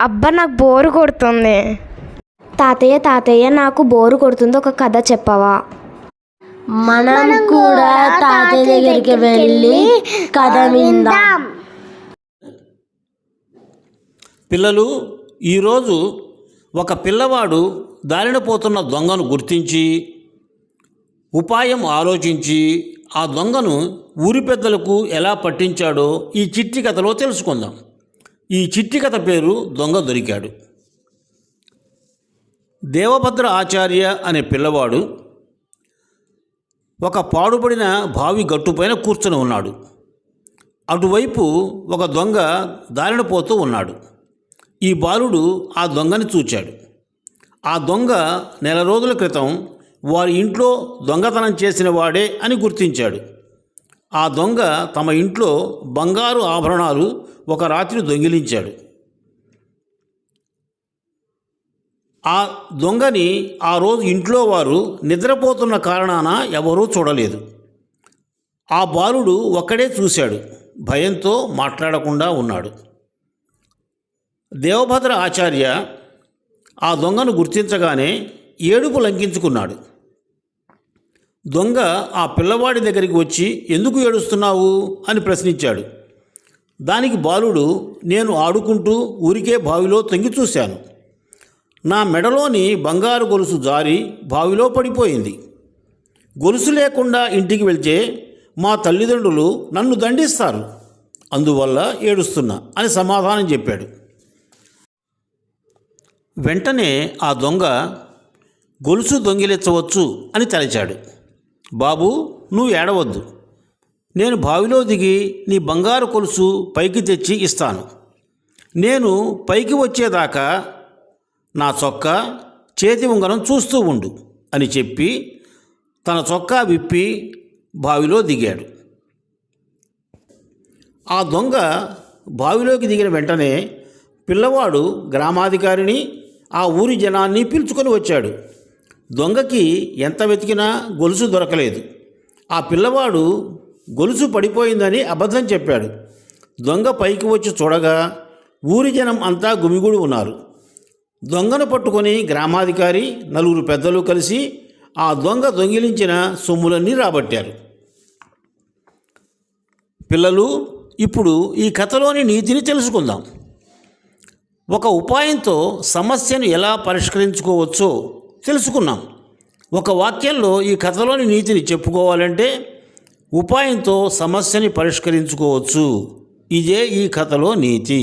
అబ్బా నాకు బోరు కొడుతుంది. తాతయ్య నాకు బోరు కొడుతుంది, ఒక కథ చెప్పవా? మనం కూడా తాతయ్య దగ్గరికి వెళ్ళి కథ విందాం. పిల్లలు, ఈరోజు ఒక పిల్లవాడు దారిన పోతున్న దొంగను గుర్తించి ఉపాయం ఆలోచించి ఆ దొంగను ఊరి పెద్దలకు ఎలా పట్టించాడో ఈ చిట్టి కథలో తెలుసుకుందాం. ఈ చిట్టి కథ పేరు దొంగ దొరికాడు. దేవభద్ర ఆచార్య అనే పిల్లవాడు ఒక పాడుపడిన బావి గట్టుపైన కూర్చొని ఉన్నాడు. అటువైపు ఒక దొంగ దారిన పోతూ ఉన్నాడు. ఈ బాలుడు ఆ దొంగని చూచాడు. ఆ దొంగ నెల రోజుల క్రితం వారి ఇంట్లో దొంగతనం చేసిన వాడే అని గుర్తించాడు. ఆ దొంగ తమ ఇంట్లో బంగారు ఆభరణాలు ఒక రాత్రి దొంగిలించాడు. ఆ దొంగని ఆ రోజు ఇంట్లో వారు నిద్రపోతున్న కారణాన ఎవరూ చూడలేదు. ఆ బాలుడు ఒక్కడే చూశాడు. భయంతో మాట్లాడకుండా ఉన్నాడు. దేవభద్ర ఆచార్య ఆ దొంగను గుర్తించగానే ఏడుపు లంకించుకున్నాడు. దొంగ ఆ పిల్లవాడి దగ్గరికి వచ్చి ఎందుకు ఏడుస్తున్నావు అని ప్రశ్నించాడు. దానికి బాలుడు, నేను ఆడుకుంటూ ఊరికే బావిలో తొంగి చూశాను. నా మెడలోని బంగారు గొలుసు జారి బావిలో పడిపోయింది. గొలుసు లేకుండా ఇంటికి వెళ్తే మా తల్లిదండ్రులు నన్ను దండిస్తారు, అందువల్ల ఏడుస్తున్నా అని సమాధానం చెప్పాడు. వెంటనే ఆ దొంగ గొలుసు దొంగిలించవచ్చు అని తలచాడు. బాబు, నువ్వు ఏడవద్దు. నేను బావిలో దిగి నీ బంగారు గొలుసు పైకి తెచ్చి ఇస్తాను. నేను పైకి వచ్చేదాకా నా చొక్కా చేతి ఉంగరం చూస్తూ ఉండు అని చెప్పి తన చొక్కా విప్పి బావిలో దిగాడు. ఆ దొంగ బావిలోకి దిగిన వెంటనే పిల్లవాడు గ్రామాధికారిని, ఆ ఊరి జనాన్ని పిలుచుకొని వచ్చాడు. దొంగకి ఎంత వెతికినా గొలుసు దొరకలేదు. ఆ పిల్లవాడు గొలుసు పడిపోయిందని అబద్ధం చెప్పాడు. దొంగ పైకి వచ్చి చూడగా ఊరి జనం అంతా గుమిగూడి ఉన్నారు. దొంగను పట్టుకొని గ్రామాధికారి, నలుగురు పెద్దలు కలిసి ఆ దొంగ దొంగిలించిన సొమ్ములన్నీ రాబట్టారు. పిల్లలు, ఇప్పుడు ఈ కథలోని నీతిని తెలుసుకుందాం. ఒక ఉపాయంతో సమస్యను ఎలా పరిష్కరించుకోవచ్చో తెలుసుకున్నాం. ఒక వాక్యంలో ఈ కథలోని నీతిని చెప్పుకోవాలంటే ఉపాయంతో సమస్యని పరిష్కరించుకోవచ్చు. ఇదే ఈ కథలో నీతి.